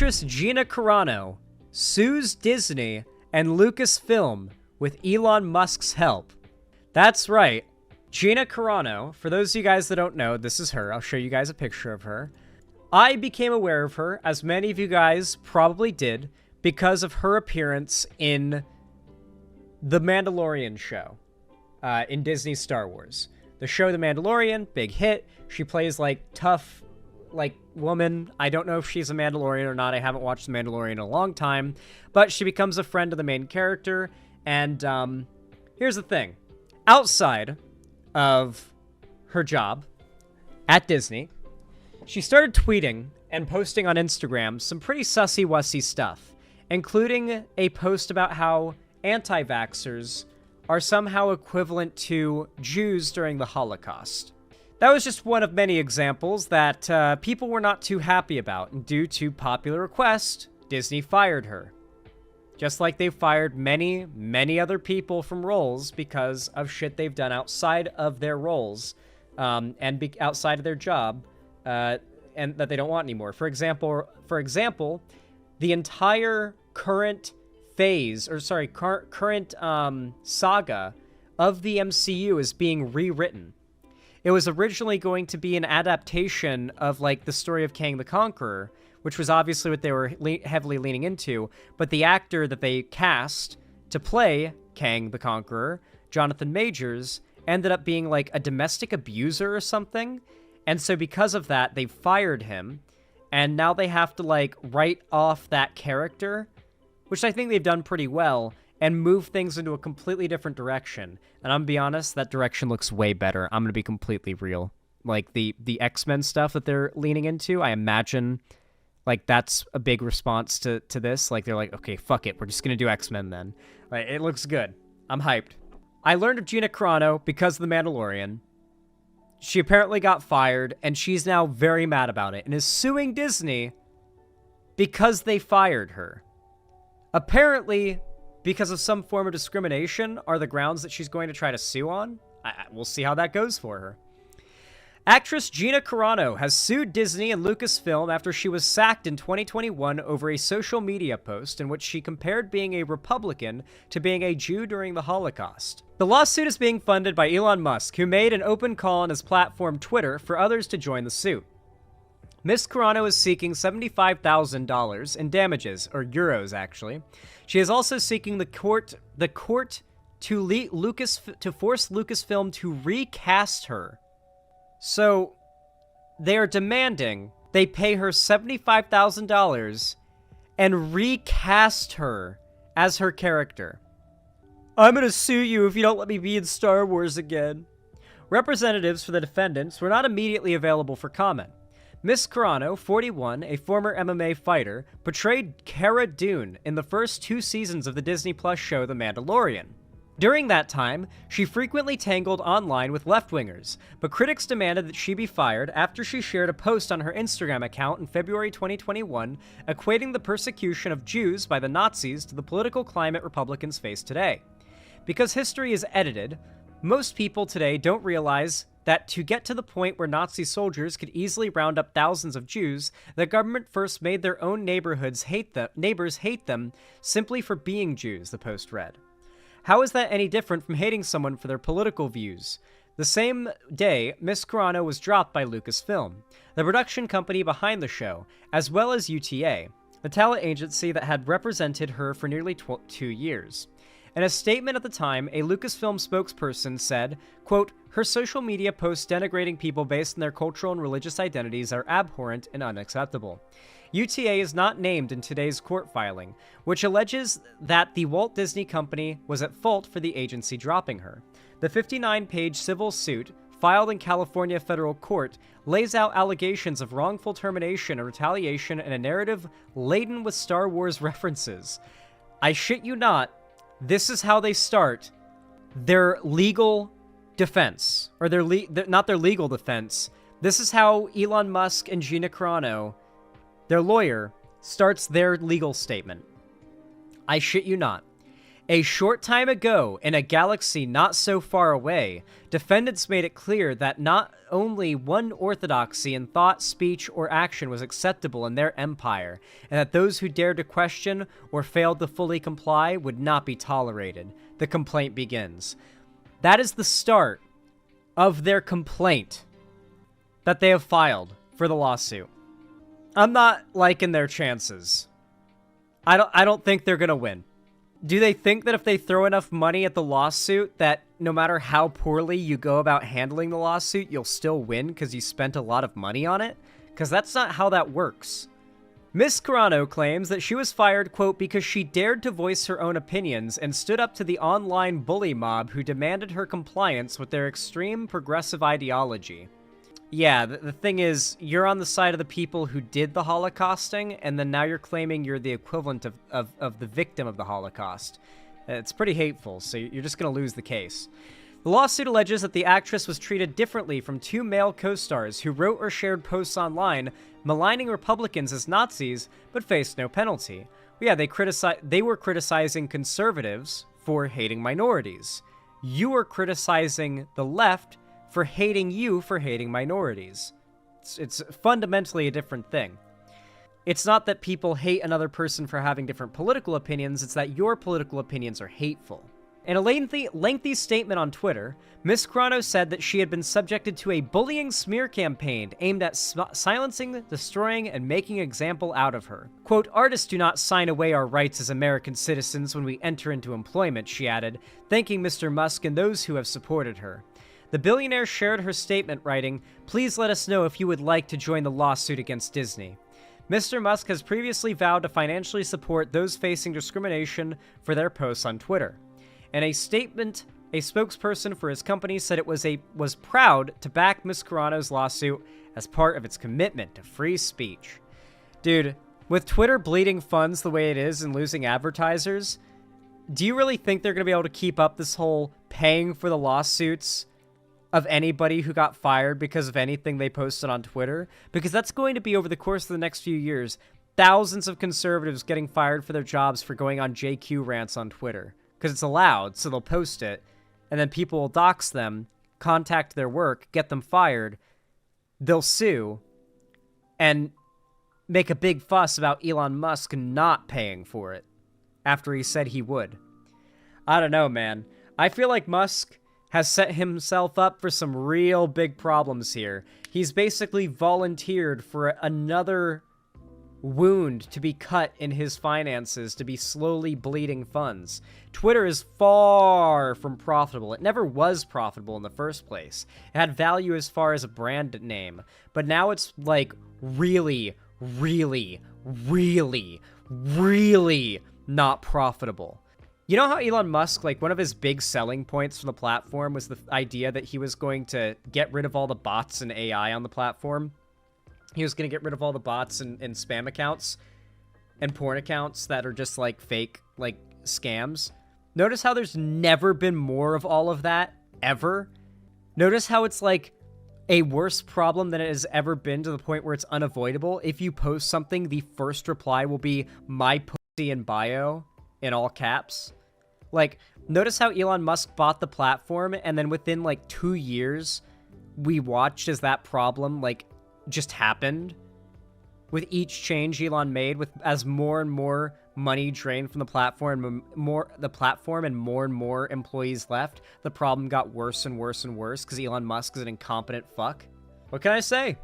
Actress Gina Carano sues Disney and Lucasfilm with Elon Musk's help. That's right. Gina Carano, for those of you guys that don't know, this is her. I'll show you guys a picture of her. I became aware of her, as many of you guys probably did, because of her appearance in The Mandalorian show, in Disney's Star Wars. The show The Mandalorian, big hit. She plays, like, tough, like, woman. I don't know if she's a Mandalorian or not. I haven't watched The Mandalorian in a long time. But she becomes a friend of the main character. And here's the thing. Outside of her job at Disney, she started tweeting and posting on Instagram some pretty sussy-wussy stuff, including a post about how anti-vaxxers are somehow equivalent to Jews during the Holocaust. That was just one of many examples that people were not too happy about, and due to popular request, Disney fired her. Just like they've fired many, many other people from roles because of shit they've done outside of their roles, and outside of their job, and that they don't want anymore. For example, the entire current current saga of the MCU is being rewritten. It was originally going to be an adaptation of, like, the story of Kang the Conqueror, which was obviously what they were heavily leaning into, but the actor that they cast to play Kang the Conqueror, Jonathan Majors, ended up being, like, a domestic abuser or something, and so because of that, they fired him, and now they have to, like, write off that character, which I think they've done pretty well, and move things into a completely different direction. And I'm gonna be honest, that direction looks way better. I'm gonna be completely real. Like, the X-Men stuff that they're leaning into, I imagine, like, that's a big response to this. Like, they're like, okay, fuck it, we're just gonna do X-Men then. Like, it looks good. I'm hyped. I learned of Gina Carano because of The Mandalorian. She apparently got fired, and she's now very mad about it, and is suing Disney because they fired her. Apparently, because of some form of discrimination are the grounds that she's going to try to sue on. We'll see how that goes for her. Actress Gina Carano has sued Disney and Lucasfilm after she was sacked in 2021 over a social media post in which she compared being a Republican to being a Jew during the Holocaust. The lawsuit is being funded by Elon Musk, who made an open call on his platform Twitter for others to join the suit. Ms. Carano is seeking $75,000 in damages, or euros actually. She is also seeking the court to force Lucasfilm to recast her. So they are demanding they pay her $75,000 and recast her as her character. I'm gonna sue you if you don't let me be in Star Wars again. Representatives for the defendants were not immediately available for comment. Ms. Carano, 41, a former MMA fighter, portrayed Cara Dune in the first 2 seasons of the Disney Plus show The Mandalorian. During that time, she frequently tangled online with left-wingers, but critics demanded that she be fired after she shared a post on her Instagram account in February 2021 equating the persecution of Jews by the Nazis to the political climate Republicans face today. Because history is edited, most people today don't realize that to get to the point where Nazi soldiers could easily round up thousands of Jews, the government first made their own neighbors hate them simply for being Jews, the post read. How is that any different from hating someone for their political views? The same day, Ms. Carano was dropped by Lucasfilm, the production company behind the show, as well as UTA, the talent agency that had represented her for nearly 2 years. In a statement at the time, a Lucasfilm spokesperson said, quote, "Her social media posts denigrating people based on their cultural and religious identities are abhorrent and unacceptable." UTA is not named in today's court filing, which alleges that the Walt Disney Company was at fault for the agency dropping her. The 59-page civil suit, filed in California federal court, lays out allegations of wrongful termination and retaliation in a narrative laden with Star Wars references. I shit you not, this is how they start their legal defense, or not their legal defense. This is how Elon Musk and Gina Carano, their lawyer, starts their legal statement. I shit you not. A short time ago, in a galaxy not so far away, defendants made it clear that not only one orthodoxy in thought, speech, or action was acceptable in their empire, and that those who dared to question or failed to fully comply would not be tolerated. The complaint begins. That is the start of their complaint that they have filed for the lawsuit. I'm not liking their chances. I don't think they're gonna win. Do they think that if they throw enough money at the lawsuit that no matter how poorly you go about handling the lawsuit, you'll still win because you spent a lot of money on it? Because that's not how that works. Miss Carano claims that she was fired, quote, because she dared to voice her own opinions and stood up to the online bully mob who demanded her compliance with their extreme progressive ideology. Yeah, the thing is, you're on the side of the people who did the Holocausting, and then now you're claiming you're the equivalent of the victim of the Holocaust. It's pretty hateful, so you're just going to lose the case. The lawsuit alleges that the actress was treated differently from two male co-stars who wrote or shared posts online maligning Republicans as Nazis, but faced no penalty. Yeah, they were criticizing conservatives for hating minorities. You were criticizing the left for hating you for hating minorities. It's fundamentally a different thing. It's not that people hate another person for having different political opinions, it's that your political opinions are hateful. In a lengthy statement on Twitter, Ms. Carano said that she had been subjected to a bullying smear campaign aimed at silencing, destroying, and making an example out of her. Quote, artists do not sign away our rights as American citizens when we enter into employment, she added, thanking Mr. Musk and those who have supported her. The billionaire shared her statement, writing, please let us know if you would like to join the lawsuit against Disney. Mr. Musk has previously vowed to financially support those facing discrimination for their posts on Twitter. In a statement, a spokesperson for his company said it was proud to back Ms. Carano's lawsuit as part of its commitment to free speech. Dude, with Twitter bleeding funds the way it is and losing advertisers, do you really think they're going to be able to keep up this whole paying for the lawsuits of anybody who got fired because of anything they posted on Twitter? Because that's going to be, over the course of the next few years, thousands of conservatives getting fired for their jobs for going on JQ rants on Twitter. Because it's allowed, so they'll post it, and then people will dox them, contact their work, get them fired, they'll sue, and make a big fuss about Elon Musk not paying for it after he said he would. I don't know, man. I feel like Musk has set himself up for some real big problems here. He's basically volunteered for another wound to be cut in his finances, to be slowly bleeding funds. Twitter is far from profitable. It never was profitable in the first place. It had value as far as a brand name, but now it's like really, really, really, really not profitable. You know how Elon Musk, like, one of his big selling points for the platform was the idea that he was going to get rid of all the bots and AI on the platform? He was going to get rid of all the bots and spam accounts and porn accounts that are just, like, fake, like, scams. Notice how there's never been more of all of that, ever? Notice how it's, like, a worse problem than it has ever been, to the point where it's unavoidable. If you post something, the first reply will be, my pussy in bio, in all caps. Like, notice how Elon Musk bought the platform, and then within, like, 2 years, we watched as that problem, like, just happened. With each change Elon made, as more and more money drained from the platform, and more and more employees left, the problem got worse and worse and worse, because Elon Musk is an incompetent fuck. What can I say?